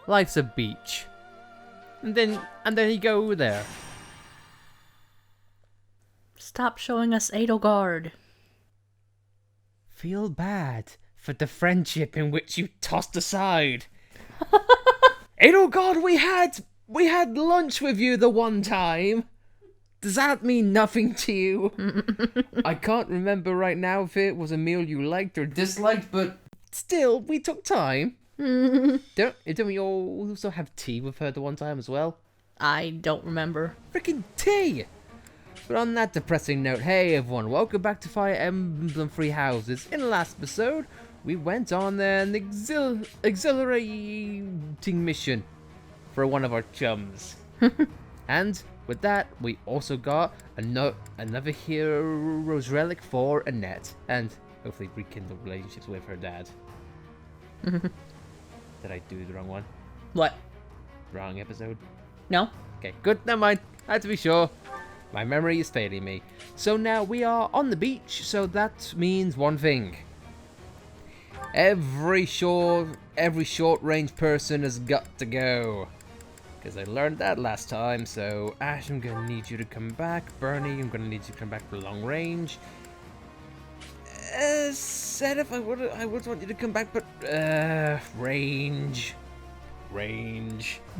life's a beach. And then you go there. Stop showing us Edelgard. Feel bad for the friendship in which you tossed aside. Edelgard, we had lunch with you the one time. Does that mean nothing to you? I can't remember right now if it was a meal you liked or disliked, but still, we took time. Don't we also have tea with her the one time as well? I don't remember. Freaking tea! But on that depressing note, hey everyone, welcome back to Fire Emblem Three Houses. In the last episode, we went on an exhilarating mission for one of our chums. And with that, we also got another hero's relic for Annette, and hopefully rekindle relationships with her dad. Did I do the wrong one? What? Wrong episode? No? Okay, good, never mind. I had to be sure. My memory is failing me. So now we are on the beach, so that means one thing. Every short range person has got to go. Because I learned that last time, so Ash, I'm going to need you to come back. Bernie, I'm going to need you to come back for long range. Sedif, I would want you to come back, but range.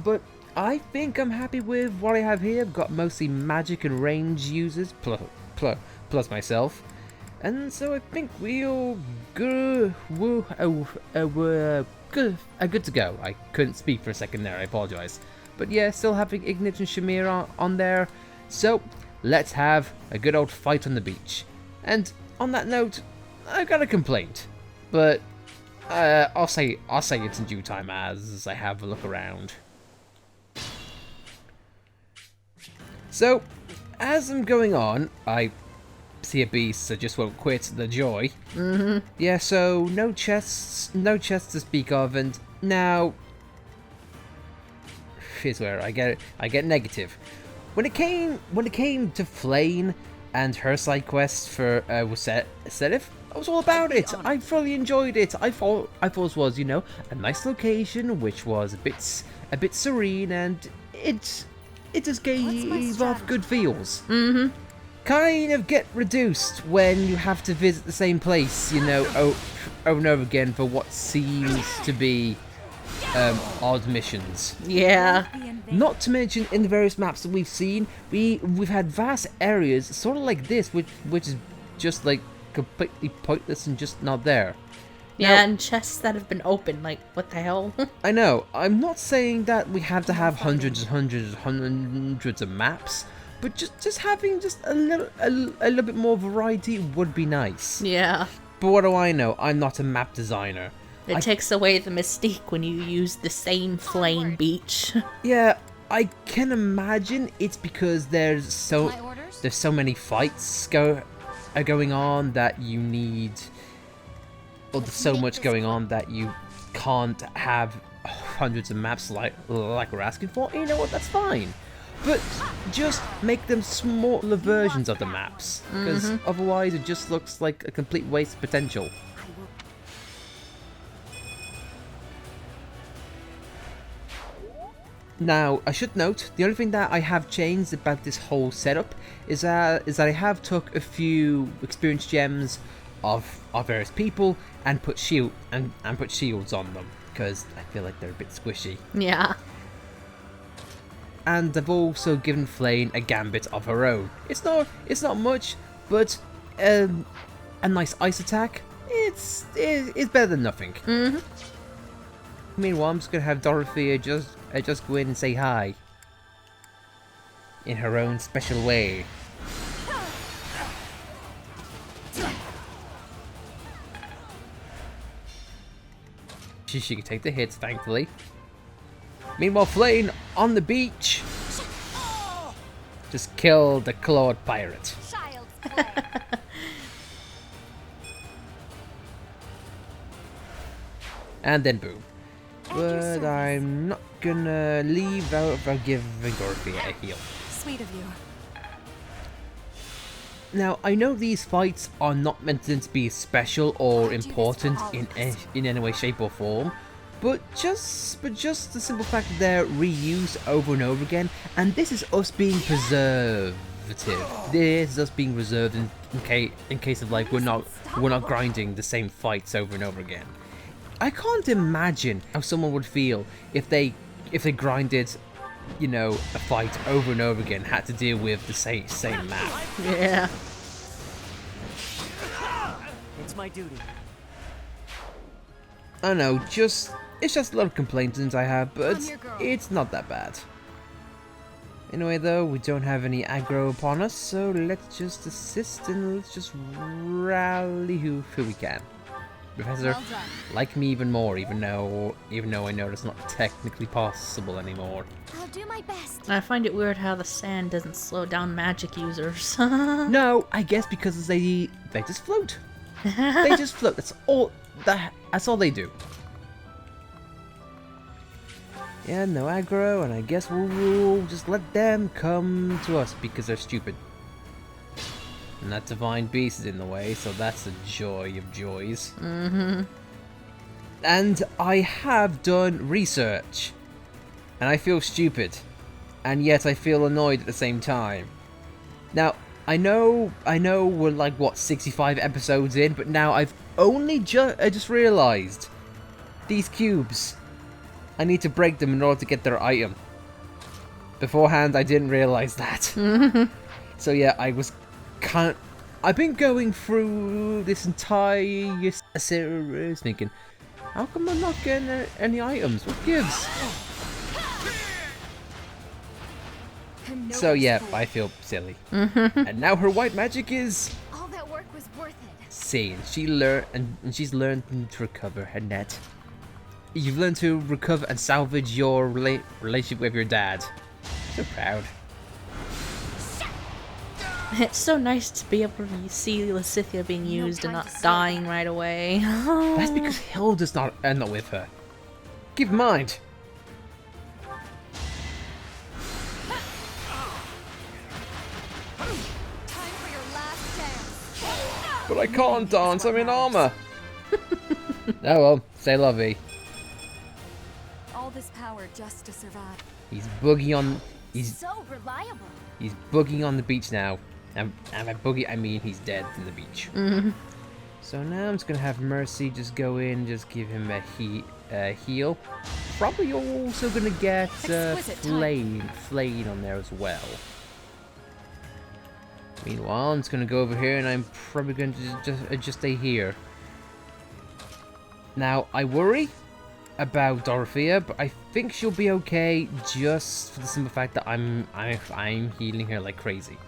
But I think I'm happy with what I have here. I've got mostly magic and range users, plus myself. And so I think we're good to go. I couldn't speak for a second there, I apologize. But yeah, still having Ignit and Shamir on there. So let's have a good old fight on the beach. And on that note, I've got a complaint. But I'll say it in due time as I have a look around. So, as I'm going on, I see a beast that just won't quit the joy. Yeah, so no chests to speak of, and now here's where I get negative. When it came to Flane and her side quest for Sedif, I was all about it. I fully enjoyed it. I thought it was, a nice location, which was a bit serene, and it just gave off good feels. Kind of get reduced when you have to visit the same place, over and over again for what seems to be odd missions. Yeah. Not to mention, in the various maps that we've seen, we've had vast areas, sort of like this, which is just like completely pointless and just not there. Yeah, Now, and chests that have been opened, like, what the hell? I know, I'm not saying that we have to have hundreds of maps, but just having just a little bit more variety would be nice. Yeah. But what do I know? I'm not a map designer. It takes away the mystique when you use the same Flame beach. Yeah, I can imagine it's because there's so many fights going on that you need. Or there's so much going on that you can't have hundreds of maps like we're asking for. You know what? That's fine. But just make them smaller versions of the maps, because otherwise it just looks like a complete waste of potential. Now, I should note, the only thing that I have changed about this whole setup is that I have took a few experience gems of various people and put shields on them, because I feel like they're a bit squishy. Yeah. And I've also given Flane a gambit of her own. It's not much, but a nice ice attack. It's better than nothing. Meanwhile, I'm just gonna have Dorothea just go in and say hi in her own special way. She can take the hits, thankfully. Meanwhile, Flane on the beach just killed the clawed pirate. And then boom. But I'm not gonna leave without giving Dorothea a heal. Sweet of you. Now, I know these fights are not meant to be special or important in any way, shape or form, But just the simple fact that they're reused over and over again, and this is us being preservative. This is us being reserved in case of like we're not grinding the same fights over and over again. I can't imagine how someone would feel if they grinded, you know, a fight over and over again, had to deal with the same map. Yeah. It's my duty. I know, it's just a lot of complaints I have, but it's not that bad. Anyway though, we don't have any aggro upon us, so let's just assist and let's just rally who we can. Professor, like me even more, even though I know that's not technically possible anymore. I'll do my best. I find it weird how the sand doesn't slow down magic users. No, I guess because they just float. They just float. That's all they do. Yeah, no aggro, and I guess we'll just let them come to us because they're stupid. And that divine beast is in the way, so that's the joy of joys. And I have done research, and I feel stupid, and yet I feel annoyed at the same time. Now, I know we're like, what, 65 episodes in, but now I've only just realised these cubes, I need to break them in order to get their item. Beforehand, I didn't realise that. So yeah, I've been going through this entire series thinking, how come I'm not getting any items? What gives? So yeah, I feel silly. And now her white magic is All that work was worth it. insane. She's learned to recover her net. You've learned to recover and salvage your relationship with your dad. So proud. It's so nice to be able to see Lysithea being used and not dying right away. That's because Hilda's not with her. Keep in mind. Time for your last dance. But I can't dance, I'm in armor. Oh well, say lovey. All this power just to survive. He's boogie on. So reliable. He's boogieing on the beach now. And by boogie, I mean he's dead in the beach. So now I'm just gonna have Mercy just go in, just give him a heal. Probably also gonna get Flayed on there as well. Meanwhile, I'm just gonna go over here and I'm probably going to just stay here. Now, I worry about Dorothea, but I think she'll be okay just for the simple fact that I'm healing her like crazy.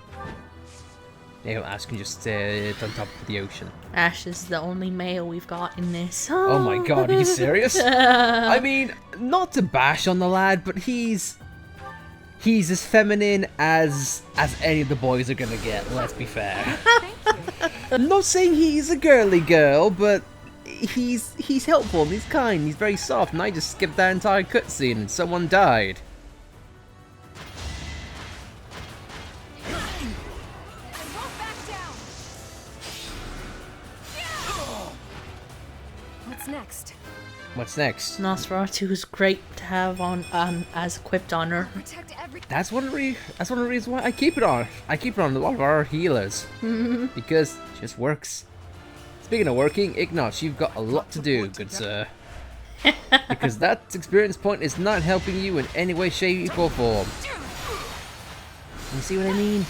You know, Ash can just sit on top of the ocean. Ash is the only male we've got in this. Oh my god, are you serious? I mean, not to bash on the lad, but he's as feminine as any of the boys are gonna get, let's be fair. I'm not saying he's a girly girl, but he's helpful and he's kind, he's very soft, and I just skipped that entire cutscene and someone died. Next. What's next? Nosferatu is great to have on as equipped on her. Protect every. That's one of the reasons why I keep it on. I keep it on a lot of our healers because it just works. Speaking of working, Ignash, you've got a lot to do, good sir. Because that experience point is not helping you in any way, shape, or form. You see what I mean?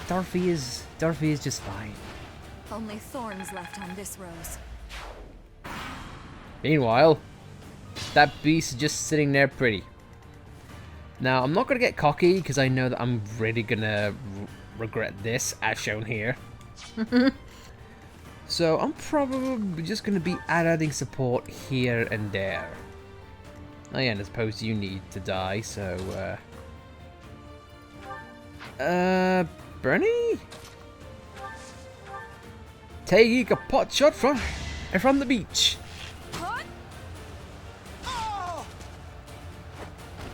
Dorothy is just fine. Only thorns left on this rose. Meanwhile, that beast is just sitting there pretty. Now, I'm not going to get cocky because I know that I'm really going to regret this, as shown here. So, I'm probably just going to be adding support here and there. Oh yeah, and I suppose you need to die, so... Bernie? Taking a pot shot from the beach.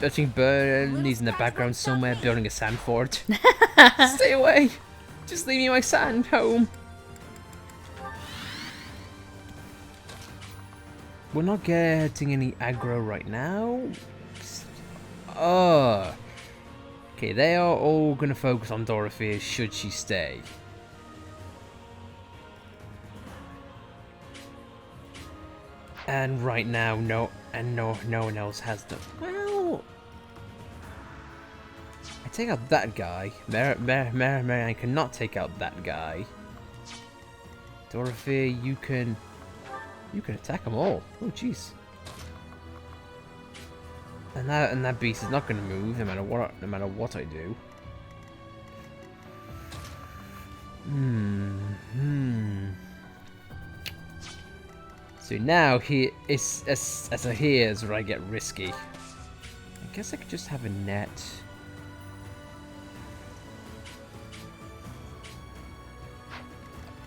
Touching Bernie's in the background somewhere building a sand fort. Stay away! Just leave me my sand home. we're not getting any aggro right now. Okay, they are all gonna focus on Dorothea should she stay. And right now, no one else has them. Well, I take out that guy. Marianne cannot take out that guy. Dorothea, you can attack them all. Oh, jeez. And that beast is not going to move no matter what I do. So now here is here's where I get risky. I guess I could just have a net.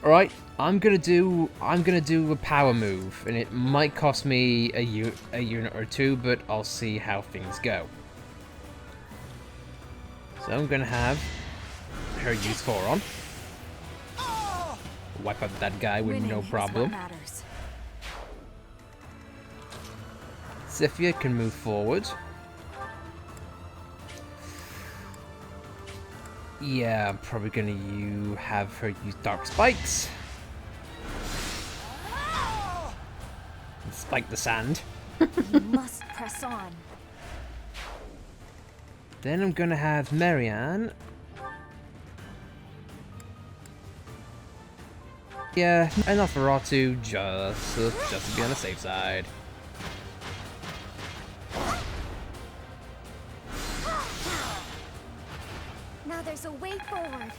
Alright, I'm gonna do a power move, and it might cost me a unit or two, but I'll see how things go. So I'm gonna have her use 4 on. Wipe out that guy with no problem. Sifia can move forward. Yeah, I'm probably gonna have her use Dark Spikes. And spike the sand. You must press on. Then I'm gonna have Marianne. Yeah, enough for Ratu, just to be on the safe side. Now there's a way forward.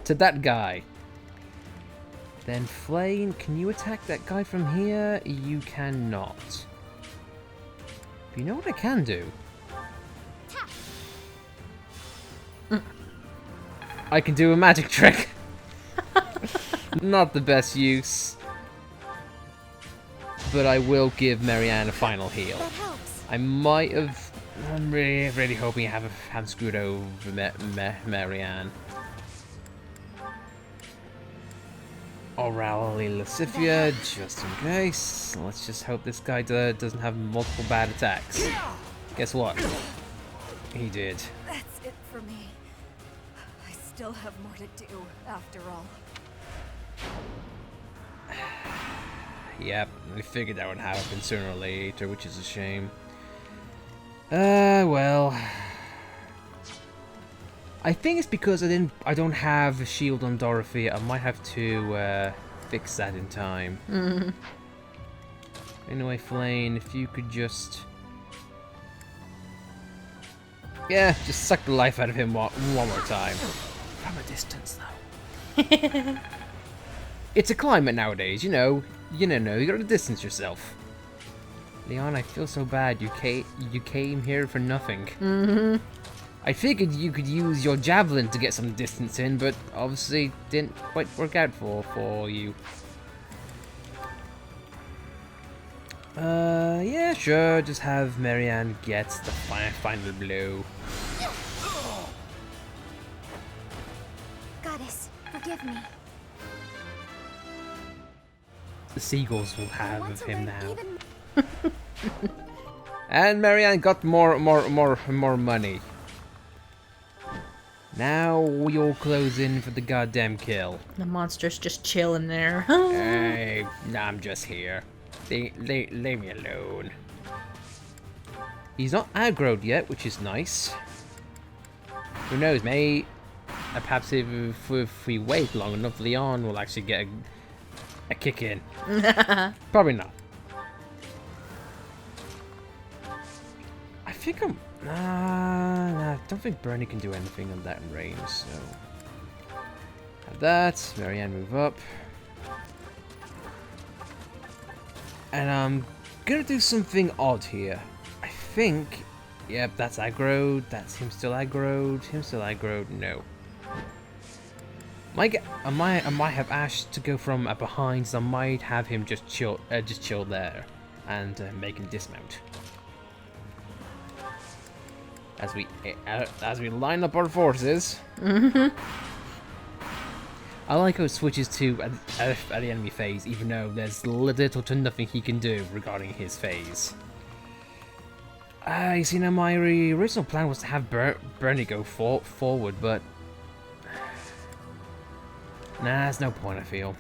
To that guy. Then Flame, can you attack that guy from here? You cannot. But you know what I can do? I can do a magic trick. Not the best use. But I will give Marianne a final heal. That helps. I might have... I'm really hoping I haven't screwed over Marianne. I'll rally Lasifia just in case. Let's just hope this guy doesn't have multiple bad attacks. Guess what? He did. That's it for me. I still have more to do, after all. Yep, we figured that would happen sooner or later, which is a shame. Well, I think it's because I don't have a shield on Dorothy. I might have to fix that in time. Anyway, Flame, if you could just, yeah, just suck the life out of him one more time. From a distance, though. It's a climate nowadays, you know. You gotta distance yourself. Leon, I feel so bad. You came here for nothing. I figured you could use your javelin to get some distance in, but obviously didn't quite work out for you. Yeah, sure. Just have Marianne get the final blow. Goddess, forgive me. The seagulls will I have want of to him learn now. even And Marianne got more money. Now we all close in for the goddamn kill. The monster's just chilling there. Hey, I'm just here. Leave me alone. He's not aggroed yet, which is nice. Who knows, mate? Perhaps if we wait long enough, Leon will actually get a kick in. Probably not. I think I'm... Nah, I don't think Bernie can do anything on that range, so... Have that. Marianne move up. And I'm gonna do something odd here. I think... Yep, that's aggroed. That's him still aggroed. Him still aggroed. No. I might have Ash to go from behind, so I might have him just chill there, and make him dismount. As we line up our forces. I like how it switches to at the enemy phase, even though there's little to nothing he can do regarding his phase. You see, now my original plan was to have Bernie go forward, but nah, there's no point, I feel.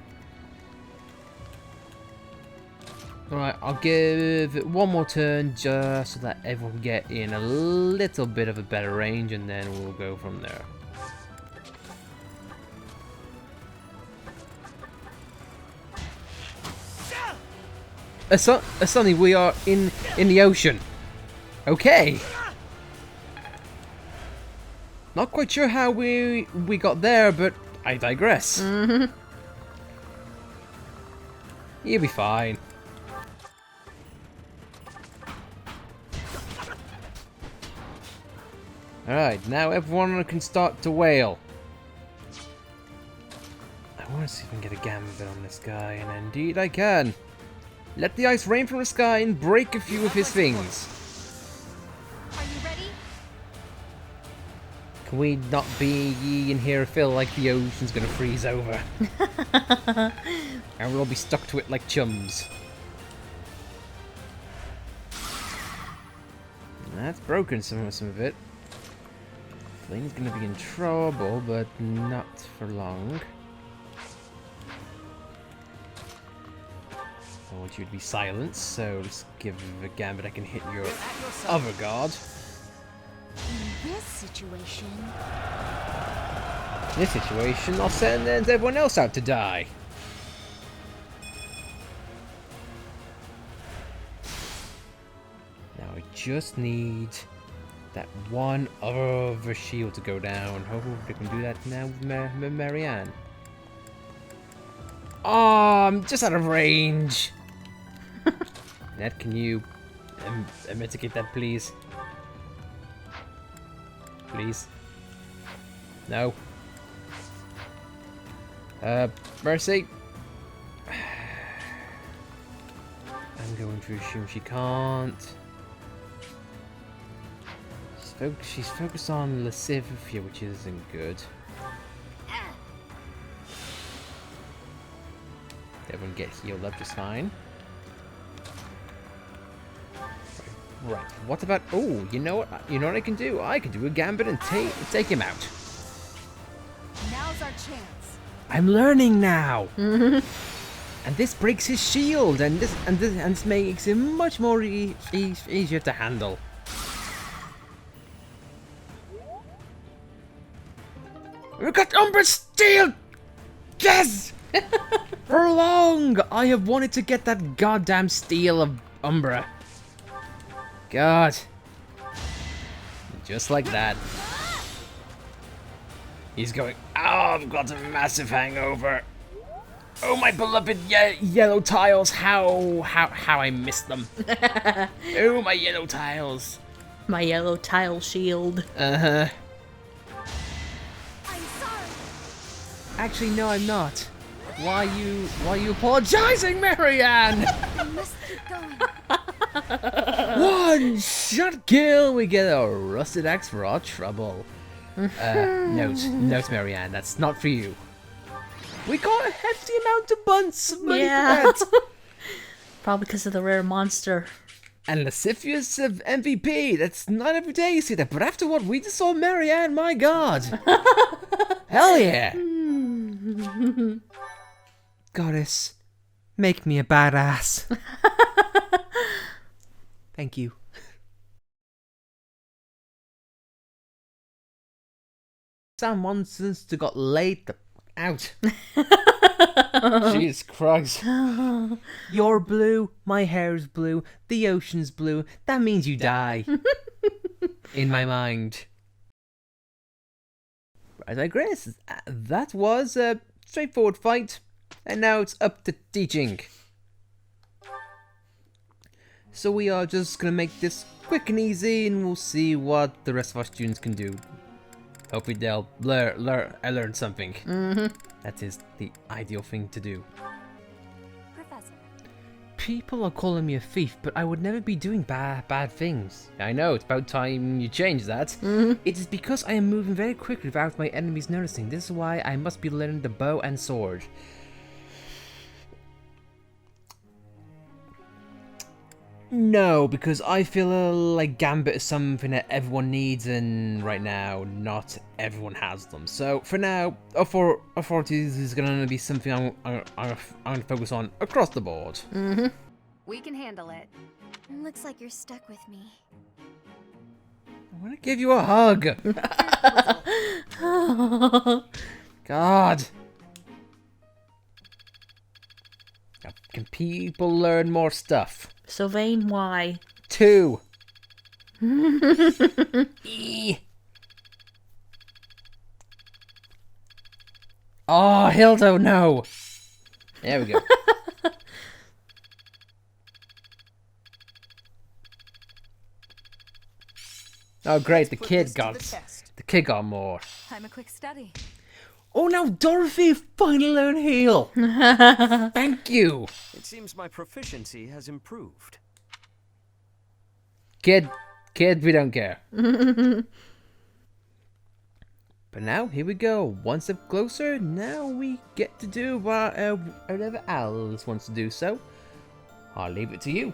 Alright, I'll give it one more turn just so that everyone can get in a little bit of a better range, and then we'll go from there. Suddenly we are in the ocean. Okay. Not quite sure how we got there, but I digress. You'll be fine. Alright, now everyone can start to wail. I want to see if I can get a gambit on this guy, and indeed I can. Let the ice rain from the sky and break a few of his things. Are you ready? Can we not be in here and feel like the ocean's gonna freeze over? And we'll all be stuck to it like chums. That's broken some of it. Flame's gonna be in trouble, but not for long. I want you to be silenced, so let's give a gambit I can hit your other guard. In this situation... In this situation, I'll send everyone else out to die. Now I just need that one other shield to go down. Hopefully they can do that now with Marianne. Oh, I'm just out of range. Ned, can you mitigate that, please? Please. No. Mercy. I'm going to assume she can't. She's focused on Lascivia, which isn't good. Everyone get healed up just fine. Right. What about? Oh, you know what? You know what I can do? I can do a gambit and take him out. Now's our chance. I'm learning now. And this breaks his shield, and this makes him much more easier to handle. We've got Umbra Steel! Yes! For long, I have wanted to get that goddamn steel of Umbra. God. Just like that. He's going, oh, I've got a massive hangover. Oh, my beloved yellow tiles, how I miss them. Oh, my yellow tiles. My yellow tile shield. Uh-huh. I'm sorry. Actually, no, I'm not. Why you apologizing, Marianne? I must keep going. One shot kill, we get a rusted axe for our trouble. Note, Marianne, that's not for you. We got a hefty amount of bunts of money for that. Probably because of the rare monster. And Lascivious of MVP, that's not every day you see that, but after what we just saw, Marianne, my god. Hell yeah. Goddess, make me a badass. Thank you. Some monsters to got laid the out. Jesus Christ. You're blue, my hair's blue, the ocean's blue. That means you die. In my mind. I digress. That was a straightforward fight. And now it's up to teaching. So we are just gonna make this quick and easy, and we'll see what the rest of our students can do. Hopefully they'll learn something. That is the ideal thing to do. Professor. people are calling me a thief, but I would never be doing bad things. I know, it's about time you change that. It is because I am moving very quickly without my enemies noticing. This is why I must be learning the bow and sword. No, because I feel like Gambit is something that everyone needs, and right now, not everyone has them. So, for now, authorities is going to be something I'm going to focus on across the board. We can handle it. Looks like you're stuck with me. I want to give you a hug. God. Now, can people learn more stuff? Sylvain, why? 2. Oh, Hildo, no. There we go. Oh, great, the kid got more. I'm a quick study. Oh, now Dorothy finally learned heal. Thank you. It seems my proficiency has improved. Kid, we don't care. But now, here we go. One step closer. Now we get to do whatever Alice wants to do. So, I'll leave it to you.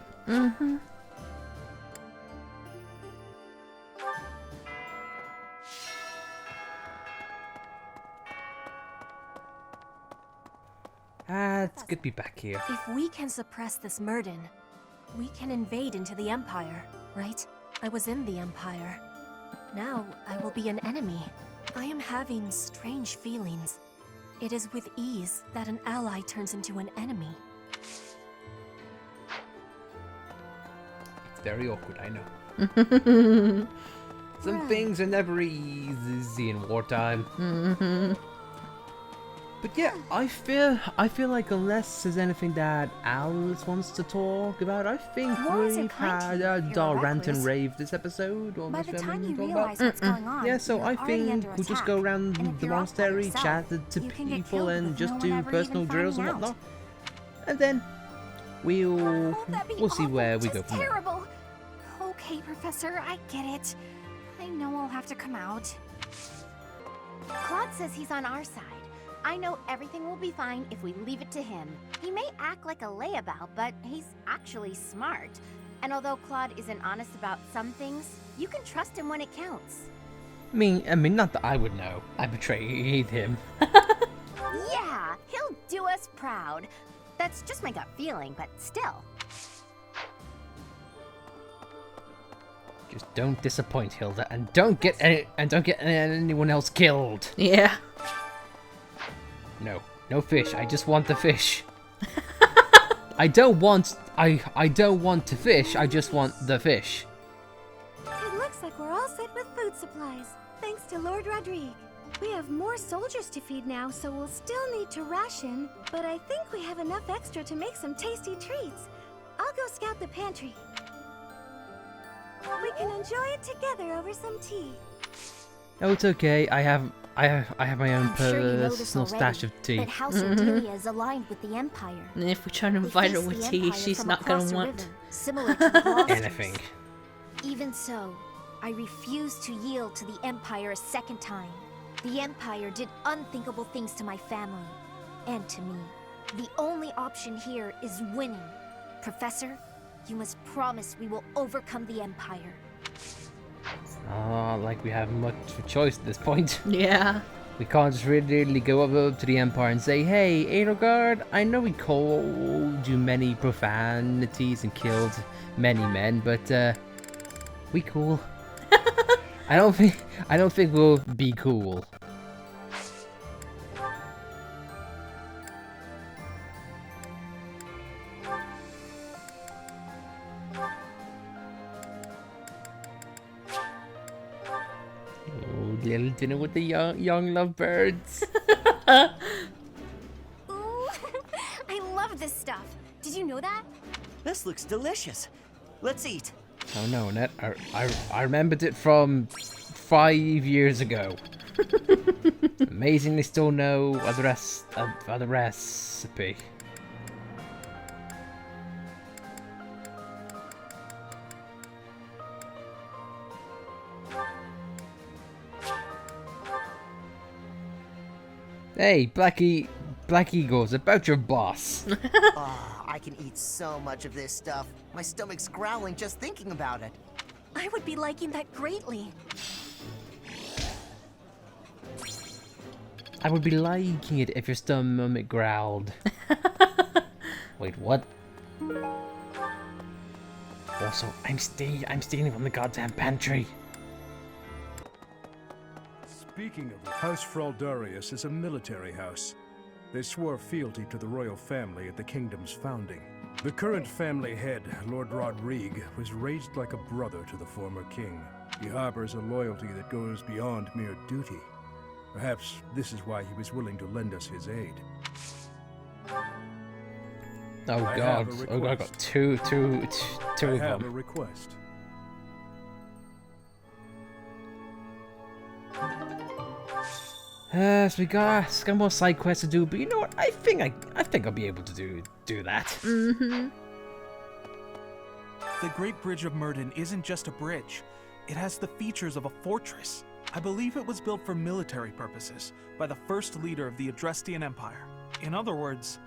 It's good to be back here. If we can suppress this Murden, we can invade into the Empire, right? I was in the Empire. Now I will be an enemy. I am having strange feelings. It is with ease that an ally turns into an enemy. It's very awkward, I know. Some things are never easy in wartime. But yeah, I feel like unless there's anything that Alice wants to talk about, I think we've had a rant and rave this episode. By the time you realize what's going on, yeah, so I think we'll just go around the monastery, chat to people, and just do personal drills and whatnot. And then we'll see where we go from there. Okay, Professor, I get it. I know I'll have to come out. Claude says he's on our side. I know everything will be fine if we leave it to him. He may act like a layabout, but he's actually smart. And although Claude isn't honest about some things, you can trust him when it counts. I mean, not that I would know. I betrayed him. Yeah, he'll do us proud. That's just my gut feeling, but still. Just don't disappoint Hilda, and don't get anyone else killed. Yeah. No fish. I just want the fish. I don't want to fish. I just want the fish. It looks like we're all set with food supplies, thanks to Lord Rodrigue. We have more soldiers to feed now, so we'll still need to ration, but I think we have enough extra to make some tasty treats. I'll go scout the pantry. We can enjoy it together over some tea. Oh, it's okay. I have my own I'm sure you know this personal stash of tea. But House Ardelia is aligned with the Empire. And if we try to invite her We with face tea, the Empire she's from not across gonna the want. river, similar to the Gloucesters. Anything. Even so, I refuse to yield to the Empire a second time. The Empire did unthinkable things to my family, and to me. The only option here is winning. Professor, you must promise we will overcome the Empire. Like we have much of a choice at this point. Yeah. We can't just really go up to the Empire and say, "Hey, Edelgard, I know we called you many profanities and killed many men, but we cool." I don't think we'll be cool. Little dinner with the young lovebirds. Ooh, I love this stuff. Did you know that? This looks delicious. Let's eat. Oh no, Annette, I remembered it from 5 years ago. Amazingly still know the recipe. Hey, Black Eagles, about your boss. Oh, I can eat so much of this stuff. My stomach's growling just thinking about it. I would be liking that greatly. I would be liking it if your stomach growled. Wait, what? Also, I'm stealing from the goddamn pantry. Speaking of, House Fraldarius is a military house. They swore fealty to the royal family at the kingdom's founding. The current family head, Lord Rodrigue, was raised like a brother to the former king. He harbors a loyalty that goes beyond mere duty. Perhaps this is why he was willing to lend us his aid. Oh I god, have a oh god, I got request. two I of have a them. request. So we got more side quests to do, but you know what? I think I'll be able to do that. Mm-hmm. The Great Bridge of Murden isn't just a bridge. It has the features of a fortress. I believe it was built for military purposes by the first leader of the Adrestian Empire. In other words,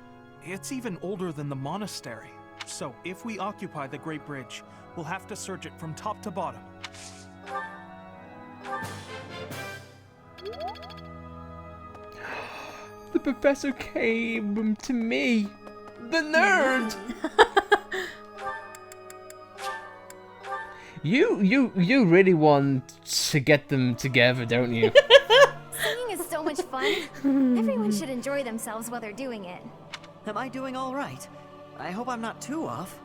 it's even older than the monastery. So if we occupy the Great Bridge, we'll have to search it from top to bottom. The professor came to me, the nerd. You really want to get them together, don't you? Singing is so much fun. Everyone should enjoy themselves while they're doing it. Am I doing all right? I hope I'm not too off.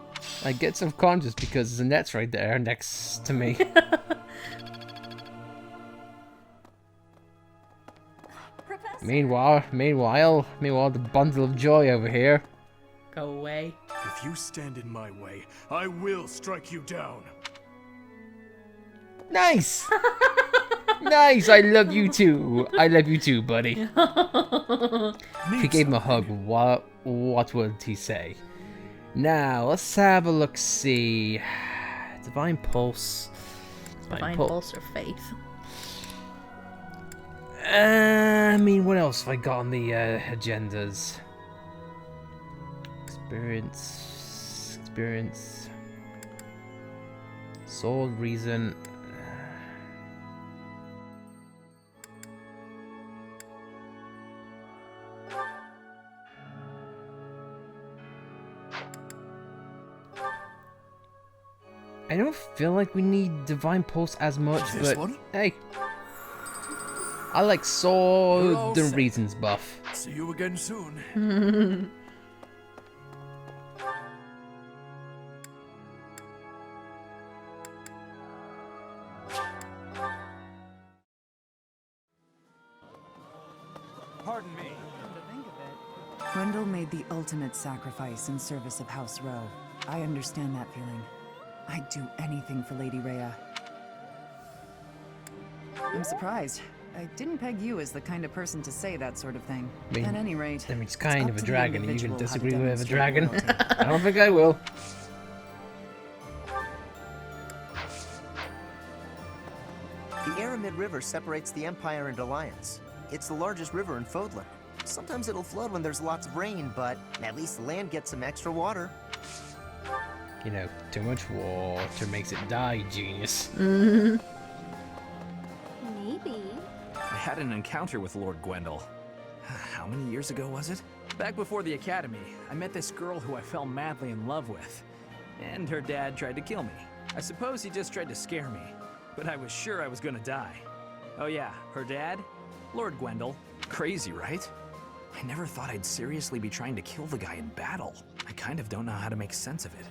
I get self-conscious because Annette's right there next to me. Professor. Meanwhile, the bundle of joy over here. Go away. If you stand in my way, I will strike you down. Nice! Nice, I love you too. I love you too, buddy. If he gave him a hug, what would he say? Now, let's have a look-see. Divine Pulse. Divine Pulse or Faith. I mean, what else have I got on the agendas? Experience. Soul, Reason. I don't feel like we need Divine Pulse as much, This but one? hey. I like You're Sword all the set. Reasons buff. See you again soon. Pardon me. Grendel made the ultimate sacrifice in service of House Rowe. I understand that feeling. I'd do anything for Lady Rhea. I'm surprised. I didn't peg you as the kind of person to say that sort of thing. I mean- At any rate, I mean, it's it's kind up of a to the dragon, and you can individual how to disagree with a demonstrate dragon. loyalty. I don't think I will. The Aramid River separates the Empire and Alliance. It's the largest river in Fodlan. Sometimes it'll flood when there's lots of rain, but at least the land gets some extra water. You know, too much water makes it die, genius. Maybe. I had an encounter with Lord Gwendol. How many years ago was it? Back before the academy, I met this girl who I fell madly in love with. And her dad tried to kill me. I suppose he just tried to scare me, but I was sure I was gonna die. Oh yeah, her dad? Lord Gwendol. Crazy, right? I never thought I'd seriously be trying to kill the guy in battle. I kind of don't know how to make sense of it.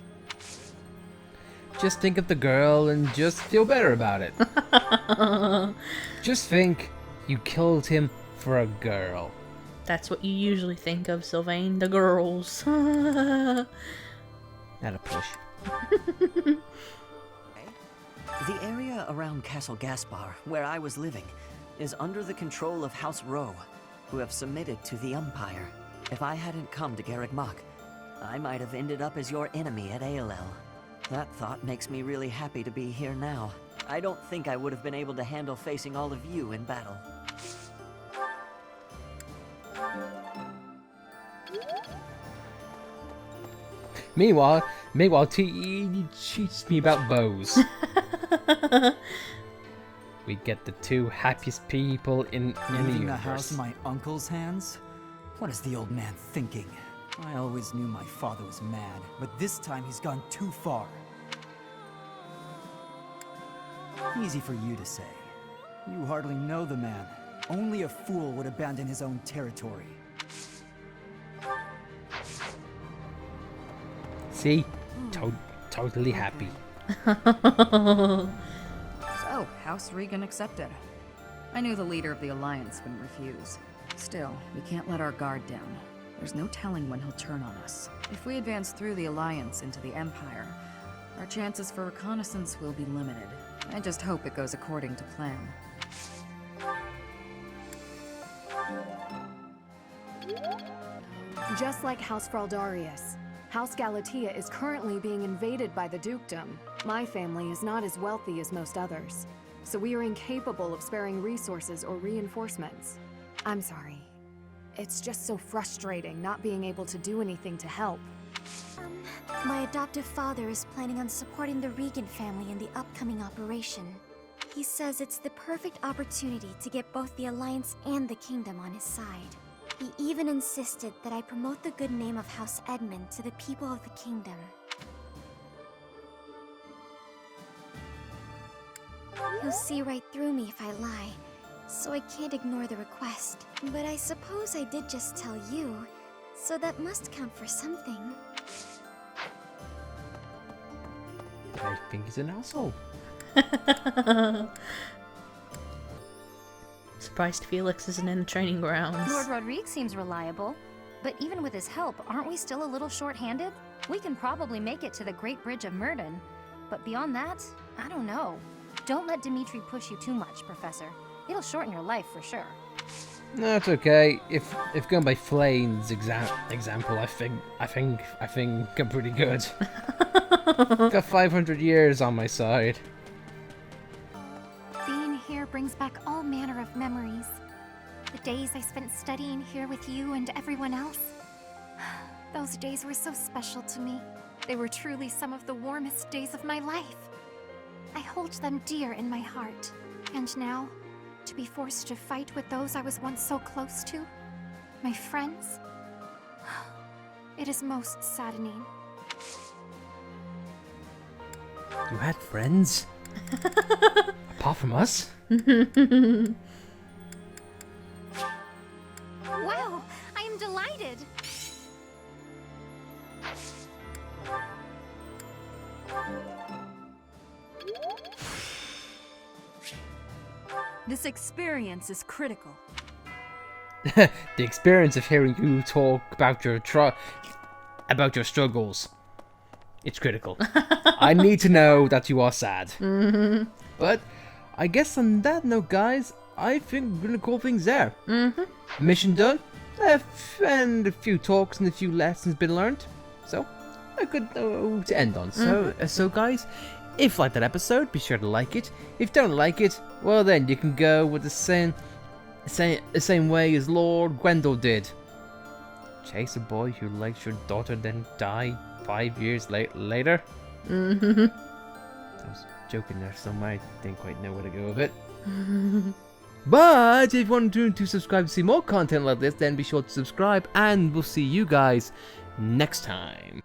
Just think of the girl and just feel better about it. Just think you killed him for a girl. That's what you usually think of, Sylvain. The girls. Not a push. The area around Castle Gaspar, where I was living, is under the control of House Rowe, who have submitted to the Empire. If I hadn't come to Garreg Mach, I might have ended up as your enemy at Aelel. That thought makes me really happy to be here now. I don't think I would have been able to handle facing all of you in battle. Meanwhile, T teaches me about bows. We get the two happiest people in the Leaving the universe. house in my uncle's hands? What is the old man thinking? I always knew my father was mad, but this time he's gone too far. Easy for you to say. You hardly know the man. Only a fool would abandon his own territory. See? Totally happy. So, House Regan accepted. I knew the leader of the Alliance wouldn't refuse. Still, we can't let our guard down. There's no telling when he'll turn on us. If we advance through the Alliance into the Empire, our chances for reconnaissance will be limited. I just hope it goes according to plan. Just like House Fraldarius, House Galatea is currently being invaded by the dukedom. My family is not as wealthy as most others, so we are incapable of sparing resources or reinforcements. I'm sorry. It's just so frustrating not being able to do anything to help. My adoptive father is planning on supporting the Regan family in the upcoming operation. He says it's the perfect opportunity to get both the Alliance and the Kingdom on his side. He even insisted that I promote the good name of House Edmund to the people of the Kingdom. He'll see right through me if I lie, so I can't ignore the request. But I suppose I did just tell you, so that must count for something. I think he's an asshole. Surprised Felix isn't in the training grounds. Lord Rodrigue seems reliable, but even with his help, aren't we still a little short-handed? We can probably make it to the Great Bridge of Murden, but beyond that, I don't know. Don't let Dimitri push you too much, Professor. It'll shorten your life for sure. No, it's okay. If going by Flane's example, I think I'm pretty good. Got 500 years on my side. Being here brings back all manner of memories. The days I spent studying here with you and everyone else. Those days were so special to me. They were truly some of the warmest days of my life. I hold them dear in my heart. And now, to be forced to fight with those I was once so close to, my friends, it is most saddening. You had friends? Apart from us? Wow, I am delighted! This experience is critical. The experience of hearing you talk about your struggles. It's critical. I need to know that you are sad. Mm-hmm. But I guess on that note, guys, I think we're gonna call things there. Mm-hmm. Mission done, and a few talks and a few lessons been learned. So a good note to end on. So guys, if you like that episode, be sure to like it. If you don't like it, well then you can go with the same way as Lord Gwendol did. Chase a boy who likes your daughter, then die 5 years later. Mm-hmm. I was joking there somewhere. I didn't quite know where to go with it. But if you want to subscribe to see more content like this, then be sure to subscribe, and we'll see you guys next time.